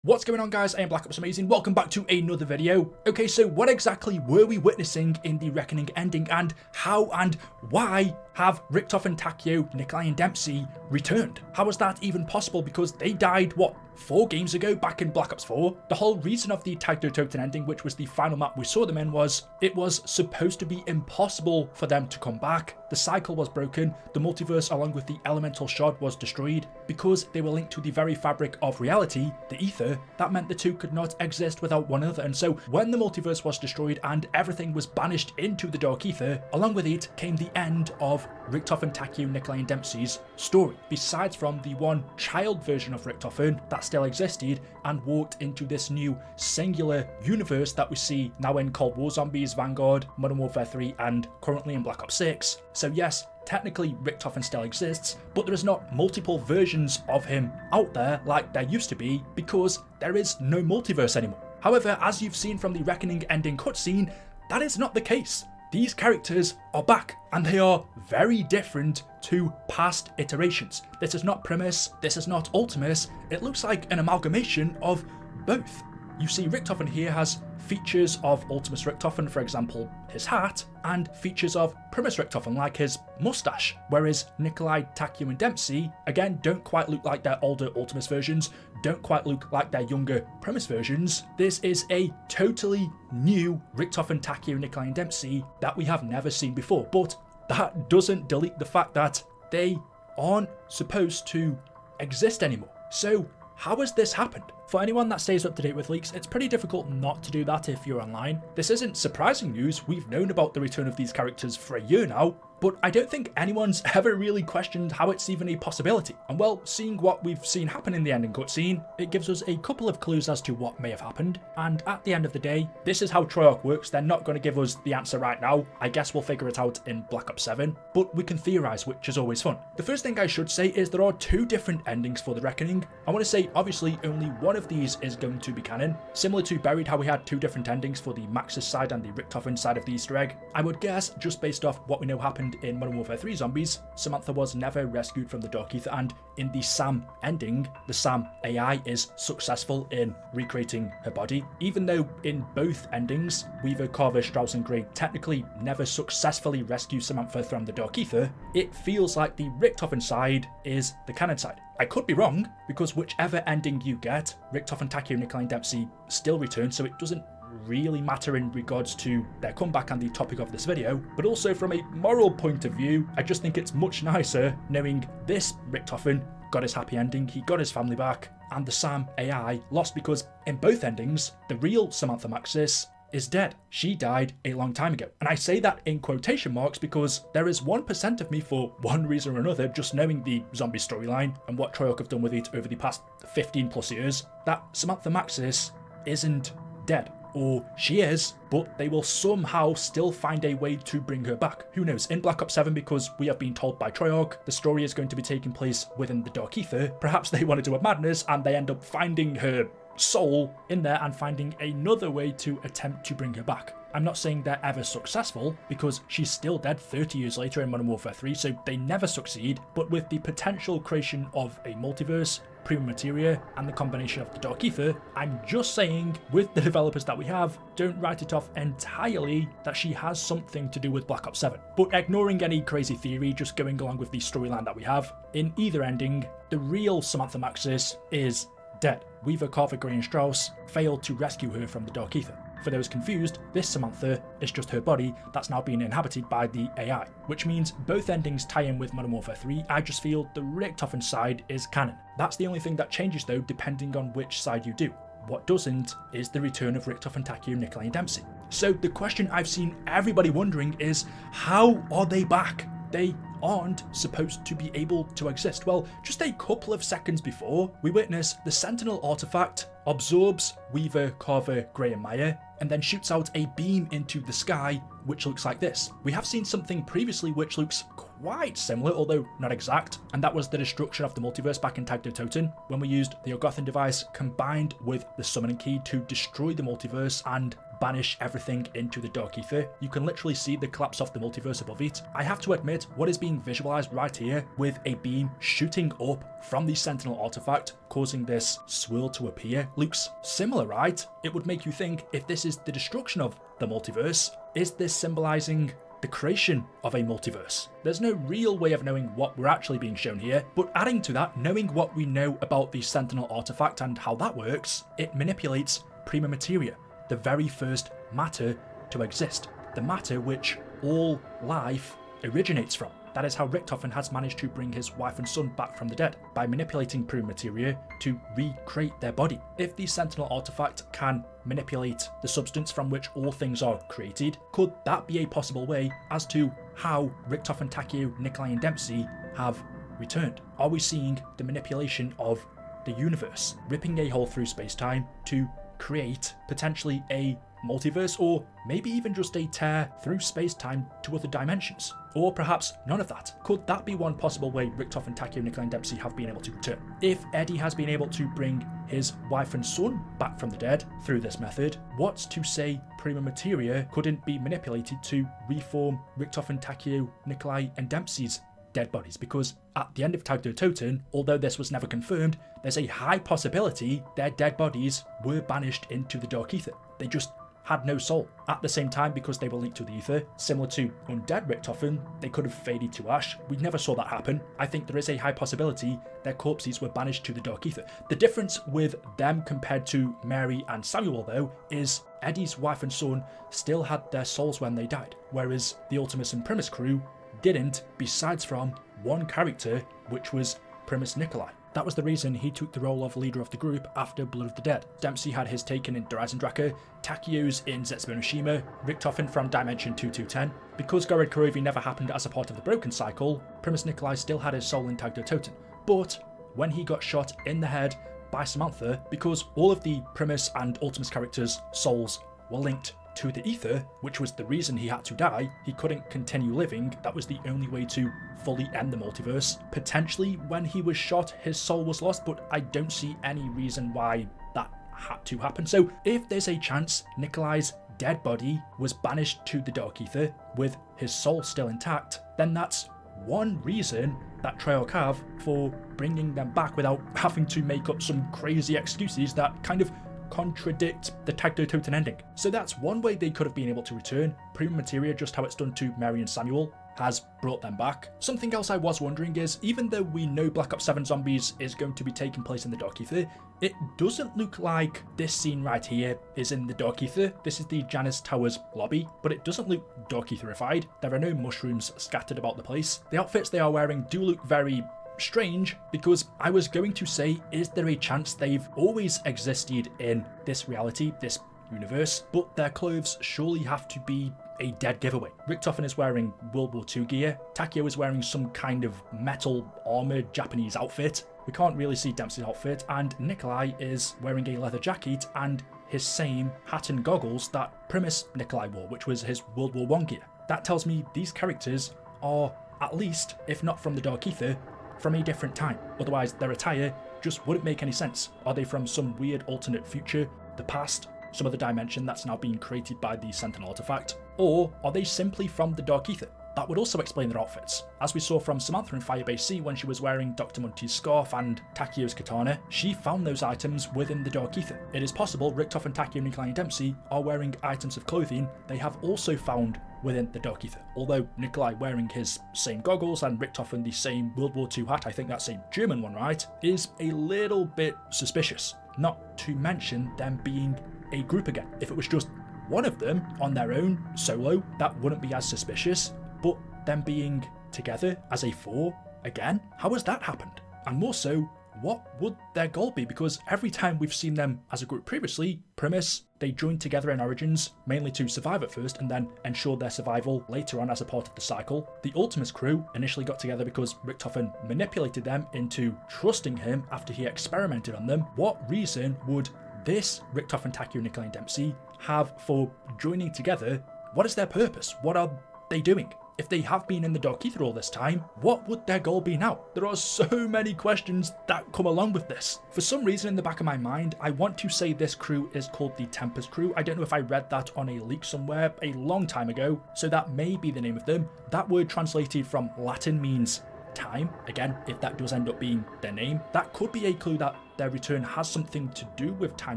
What's going on, guys? I am Black Ops Amazing. Welcome back to another video. Okay, so what exactly were we witnessing in the Reckoning ending, and how and why have Richtofen, Takeo, Nikolai and Dempsey returned? How was that even possible? Because they died, what, 4 games ago back in Black Ops 4? The whole reason of the Takeo ending, which was the final map we saw them in, was it was supposed to be impossible for them to come back. The cycle was broken, the multiverse along with the elemental shard was destroyed. Because they were linked to the very fabric of reality, the ether, that meant the two could not exist without one another. And so when the multiverse was destroyed and everything was banished into the dark ether, along with it came the end of Richtofen, Takeo, Nikolai and Dempsey's story. Besides from the one child version of Richtofen that still existed and walked into this new singular universe that we see now in Cold War Zombies, Vanguard, Modern Warfare 3 and currently in Black Ops 6. So yes, technically Richtofen still exists, but there is not multiple versions of him out there like there used to be because there is no multiverse anymore. However, as you've seen from the Reckoning ending cutscene, that is not the case. These characters are back and they are very different to past iterations. This is not Primis, this is not Ultimis, it looks like an amalgamation of both. You see Richtofen here has features of Ultimis Richtofen, for example his hat, and features of Primis Richtofen like his mustache, whereas Nikolai, Takeo and Dempsey again don't quite look like their older Ultimis versions, don't quite look like their younger Primis versions. This is a totally new Richtofen, Takeo, Nikolai and Dempsey that we have never seen before, but that doesn't delete the fact that they aren't supposed to exist anymore. So how has this happened? For anyone that stays up to date with leaks, it's pretty difficult not to do that if you're online. This isn't surprising news, we've known about the return of these characters for a year now, but I don't think anyone's ever really questioned how it's even a possibility. And well, seeing what we've seen happen in the ending cutscene, it gives us a couple of clues as to what may have happened. And at the end of the day, this is how Treyarch works. They're not going to give us the answer right now. I guess we'll figure it out in Black Ops 7, but we can theorize, which is always fun. The first thing I should say is there are 2 different endings for the Reckoning. I want to say, obviously, only one of these is going to be canon. Similar to Buried, how we had 2 different endings for the Maxis side and the Richtofen side of the Easter egg. I would guess, just based off what we know happened in Modern Warfare 3 Zombies, Samantha was never rescued from the dark ether, and in the Sam ending, the Sam AI is successful in recreating her body. Even though in both endings, Weaver, Carver, Strauss and Gray technically never successfully rescue Samantha from the dark ether, it feels like the Richtofen side is the canon side. I could be wrong, because whichever ending you get, Richtofen, Takeo, Nikolai and Dempsey still return, so it doesn't really matter in regards to their comeback and the topic of this video. But also from a moral point of view, I just think it's much nicer knowing this Richtofen got his happy ending, he got his family back, and the Sam AI lost, because in both endings, the real Samantha Maxis is dead. She died a long time ago. And I say that in quotation marks because there is 1% of me, for one reason or another, just knowing the zombie storyline and what Treyarch have done with it over the past 15 plus years, that Samantha Maxis isn't dead. Or she is, but they will somehow still find a way to bring her back. Who knows? In Black Ops 7, because we have been told by Treyarch the story is going to be taking place within the dark ether, perhaps they want to do a madness and they end up finding her soul in there and finding another way to attempt to bring her back. I'm not saying they're ever successful, because she's still dead 30 years later in Modern Warfare 3, so they never succeed, but with the potential creation of a multiverse, Prima Materia, and the combination of the dark ether, I'm just saying, with the developers that we have, don't write it off entirely that she has something to do with Black Ops 7. But ignoring any crazy theory, just going along with the storyline that we have, in either ending, the real Samantha Maxis is dead. Weaver, Carver, Gray and Strauss failed to rescue her from the dark ether. For those confused, this Samantha is just her body that's now being inhabited by the AI, which means both endings tie in with Modern Warfare 3. I just feel the Richtofen side is canon. That's the only thing that changes though, depending on which side you do. What doesn't is the return of Richtofen, Takeo, Nikolai and Dempsey. So the question I've seen everybody wondering is, how are they back? They aren't supposed to be able to exist. Well, just a couple of seconds before, we witness the Sentinel artifact absorbs Weaver, Carver, Gray and Maya, and then shoots out a beam into the sky, which looks like this. We have seen something previously which looks quite similar, although not exact, and that was the destruction of the multiverse back in Takeo, when we used the Ogothan device combined with the summoning key to destroy the multiverse and banish everything into the dark ether. You can literally see the collapse of the multiverse above it. I have to admit, what is being visualized right here with a beam shooting up from the Sentinel artifact, causing this swirl to appear, looks similar, right? It would make you think, if this is the destruction of the multiverse, is this symbolizing the creation of a multiverse? There's no real way of knowing what we're actually being shown here, but adding to that, knowing what we know about the Sentinel artifact and how that works, it manipulates prima materia, the very first matter to exist, the matter which all life originates from. That is how Richtofen has managed to bring his wife and son back from the dead, by manipulating prima materia to recreate their body. If the Sentinel artifact can manipulate the substance from which all things are created, could that be a possible way as to how Richtofen, Takeo, Nikolai and Dempsey have returned? Are we seeing the manipulation of the universe, ripping a hole through space-time to create potentially a multiverse, or maybe even just a tear through space-time to other dimensions? Or perhaps none of that. Could that be one possible way Richtofen, Takeo, Nikolai and Dempsey have been able to return? If Eddie has been able to bring his wife and son back from the dead through this method, what's to say prima materia couldn't be manipulated to reform Richtofen, Takeo, Nikolai and Dempsey's dead bodies? Because at the end of Tag der Toten, although this was never confirmed, there's a high possibility their dead bodies were banished into the dark ether. They just had no soul. At the same time, because they were linked to the ether, similar to undead Richtofen, they could have faded to ash. We never saw that happen. I think there is a high possibility their corpses were banished to the dark ether. The difference with them compared to Mary and Samuel, though, is Eddie's wife and son still had their souls when they died, whereas the Ultimis and Primis crew didn't, besides from one character, which was Primis Nikolai. That was the reason he took the role of leader of the group after Blood of the Dead. Dempsey had his taken in Dreisendrache, Takeo's in Zetsubonoshima, Richtofen from Dimension 2210. Because Gored Kurovi never happened as a part of the Broken Cycle, Primis Nikolai still had his soul in Tag der Toten. But when he got shot in the head by Samantha, because all of the Primis and Ultimis characters' souls were linked to the ether, which was the reason he had to die, he couldn't continue living. That was the only way to fully end the multiverse. Potentially when he was shot, his soul was lost, but I don't see any reason why that had to happen. So if there's a chance Nikolai's dead body was banished to the dark ether with his soul still intact, then that's one reason that Treyarch have for bringing them back without having to make up some crazy excuses that kind of contradict the Tag der Toten ending. So that's one way they could have been able to return. Prima materia, just how it's done to Mary and Samuel, has brought them back. Something else I was wondering is, even though we know Black Ops 7 Zombies is going to be taking place in the Dark Ether, it doesn't look like this scene right here is in the Dark Ether. This is the Janus Towers lobby, but it doesn't look Dark Etherified. There are no mushrooms scattered about the place. The outfits they are wearing do look very strange, because I was going to say, is there a chance they've always existed in this reality, this universe, but their clothes surely have to be a dead giveaway. Richtofen is wearing World War II gear, Takeo is wearing some kind of metal armored Japanese outfit, we can't really see Dempsey's outfit, and Nikolai is wearing a leather jacket and his same hat and goggles that Primis Nikolai wore, which was his World War I gear. That tells me these characters are, at least, if not from the Dark Ether, from a different time. Otherwise, their attire just wouldn't make any sense. Are they from some weird alternate future, the past, some other dimension that's now being created by the Sentinel artifact? Or are they simply from the Dark Ether? That would also explain their outfits. As we saw from Samantha in Firebase C when she was wearing Dr. Munty's scarf and Takeo's katana, she found those items within the Dark Ether. It is possible Richtofen, Takeo, Nikolai and Dempsey are wearing items of clothing they have also found within the Dark Ether. Although Nikolai wearing his same goggles and Richtofen the same World War II hat, I think that's a German one, right, is a little bit suspicious. Not to mention them being a group again. If it was just one of them on their own, solo, that wouldn't be as suspicious, but them being together as a four, again, how has that happened? And more so, what would their goal be? Because every time we've seen them as a group previously, Primis, they joined together in Origins, mainly to survive at first and then ensure their survival later on as a part of the cycle. The Ultimis crew initially got together because Richtofen manipulated them into trusting him after he experimented on them. What reason would this Richtofen, Takeo, Nikolai and Dempsey have for joining together? What is their purpose? What are they doing? If they have been in the Dark Ether all this time, what would their goal be now? There are so many questions that come along with this. For some reason in the back of my mind, I want to say this crew is called the Tempest crew. I don't know if I read that on a leak somewhere a long time ago, so that may be the name of them. That word translated from Latin means time. Again, if that does end up being their name, that could be a clue that their return has something to do with time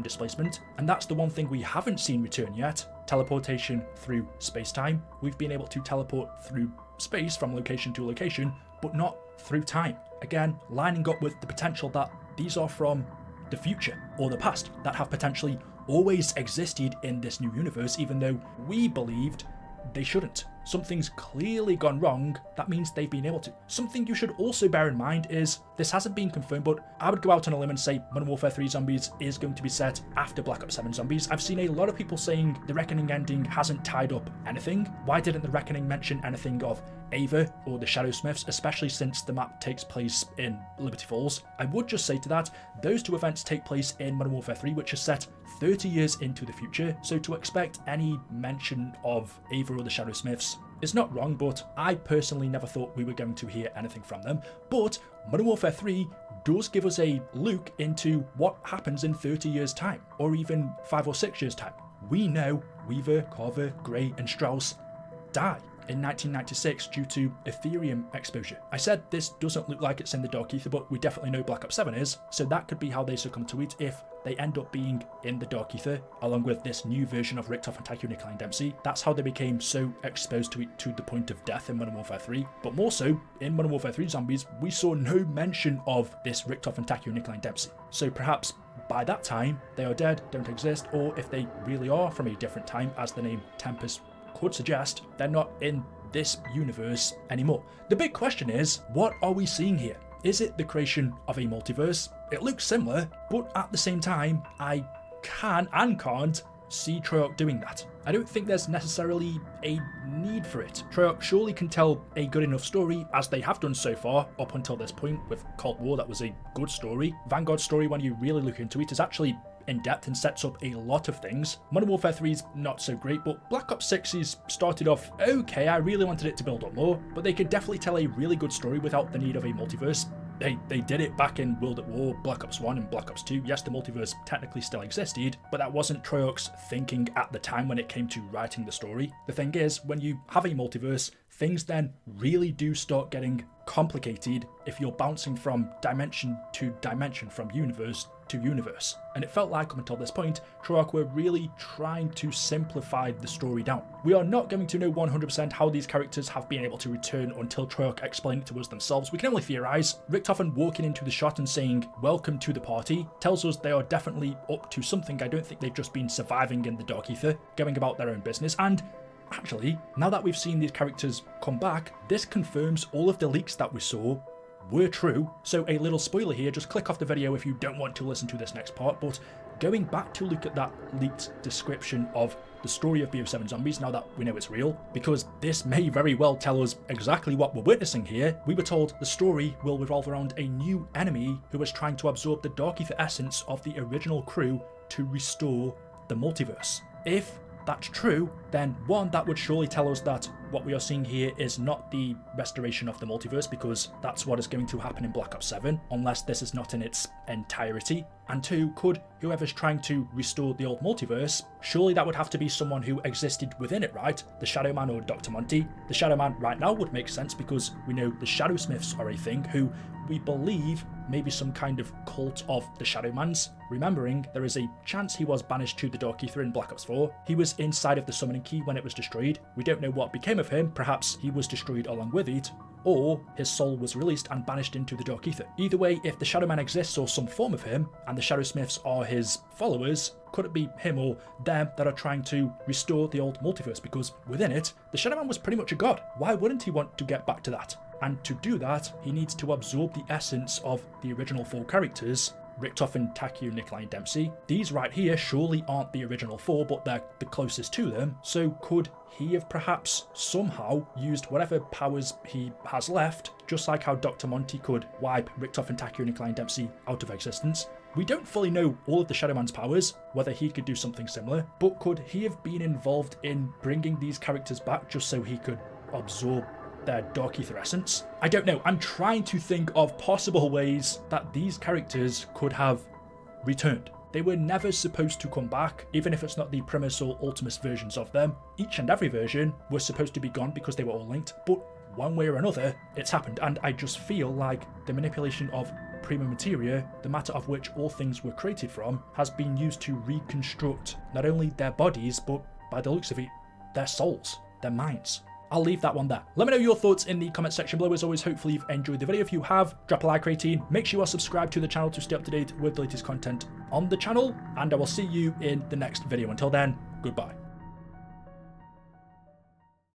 displacement, and that's the one thing we haven't seen return yet: teleportation through space-time. We've been able to teleport through space from location to location, but not through time. Again, lining up with the potential that these are from the future or the past that have potentially always existed in this new universe, even though we believed they shouldn't. Something's clearly gone wrong. That means they've been able to. Something you should also bear in mind is, this hasn't been confirmed, but I would go out on a limb and say Modern Warfare 3 Zombies is going to be set after Black Ops 7 Zombies. I've seen a lot of people saying the Reckoning ending hasn't tied up anything. Why didn't the Reckoning mention anything of Ava or the Shadowsmiths, especially since the map takes place in Liberty Falls? I would just say to that, those two events take place in Modern Warfare 3, which is set 30 years into the future, so to expect any mention of Ava or the Shadowsmiths is not wrong, but I personally never thought we were going to hear anything from them. But Modern Warfare 3 does give us a look into what happens in 30 years time, or even 5 or 6 years time. We know Weaver, Carver, Gray and Strauss die in 1996 due to Ethereum exposure. I said this doesn't look like it's in the Dark Ether, but we definitely know Black Ops 7 is, so that could be how they succumb to it if they end up being in the Dark Ether, along with this new version of Richtofen, Takeo, Nikolai and Dempsey. That's how they became so exposed to it to the point of death in Modern Warfare 3. But more so, in Modern Warfare 3 Zombies, we saw no mention of this Richtofen, Takeo, Nikolai and Dempsey. So perhaps by that time, they are dead, don't exist, or if they really are from a different time, as the name Tempest could suggest, they're not in this universe anymore. The big question is, what are we seeing here? Is it the creation of a multiverse? It looks similar, but at the same time, I can and can't see Treyarch doing that. I don't think there's necessarily a need for it. Treyarch surely can tell a good enough story, as they have done so far up until this point. With Cold War, that was a good story. Vanguard's story, when you really look into it, is actually in depth and sets up a lot of things. Modern Warfare 3's not so great, but Black Ops 6's started off okay. I really wanted it to build up more, but they could definitely tell a really good story without the need of a multiverse. They did it back in World at War, Black Ops 1 and Black Ops 2. Yes, the multiverse technically still existed, but that wasn't Treyarch's thinking at the time when it came to writing the story. The thing is, when you have a multiverse, things then really do start getting complicated if you're bouncing from dimension to dimension, from universe to universe. And it felt like up until this point, Treyarch were really trying to simplify the story down. We are not going to know 100% how these characters have been able to return until Treyarch explain it to us themselves. We can only theorize. Richtofen walking into the shot and saying, "Welcome to the party," tells us they are definitely up to something. I don't think they've just been surviving in the Dark Ether, going about their own business. And actually, now that we've seen these characters come back, this confirms all of the leaks that we saw were true. So a little spoiler here, just click off the video if you don't want to listen to this next part, but going back to look at that leaked description of the story of BO7 Zombies, now that we know it's real, because this may very well tell us exactly what we're witnessing here. We were told the story will revolve around a new enemy who is trying to absorb the Dark Ether essence of the original crew to restore the multiverse. If that's true, then one, that would surely tell us that what we are seeing here is not the restoration of the multiverse, because that's what is going to happen in Black Ops 7, unless this is not in its entirety. And two, could whoever's trying to restore the old multiverse, surely that would have to be someone who existed within it, right? The Shadowman or Dr. Monty. The Shadowman right now would make sense because we know the Shadowsmiths are a thing who we believe maybe some kind of cult of the Shadowmans. Remembering, there is a chance he was banished to the Dark Ether in Black Ops 4. He was inside of the summoning key when it was destroyed. We don't know what became of him. Perhaps he was destroyed along with it, or his soul was released and banished into the Dark Ether. Either way, if the Shadowman exists or some form of him, and the Shadowsmiths are his followers, could it be him or them that are trying to restore the old multiverse? Because within it, the Shadowman was pretty much a god. Why wouldn't he want to get back to that? And to do that, he needs to absorb the essence of the original 4 characters: Richtofen, Takeo, Nikolai and Dempsey. These right here surely aren't the original 4, but they're the closest to them. So could he have perhaps somehow used whatever powers he has left, just like how Dr. Monty could wipe Richtofen, Takeo, Nikolai and Dempsey out of existence? We don't fully know all of the Shadowman's powers, whether he could do something similar, but could he have been involved in bringing these characters back just so he could absorb their dark ether essence. I don't know. I'm trying to think of possible ways that these characters could have returned. They were never supposed to come back, even if it's not the Primis or Ultimis versions of them. Each and every version was supposed to be gone because they were all linked, but one way or another, it's happened, and I just feel like the manipulation of prima materia, the matter of which all things were created from, has been used to reconstruct not only their bodies, but by the looks of it, their souls, their minds. I'll leave that one there. Let me know your thoughts in the comment section below. As always, hopefully you've enjoyed the video. If you have, drop a like rating. Make sure you are subscribed to the channel to stay up to date with the latest content on the channel, and I will see you in the next video. Until then, goodbye.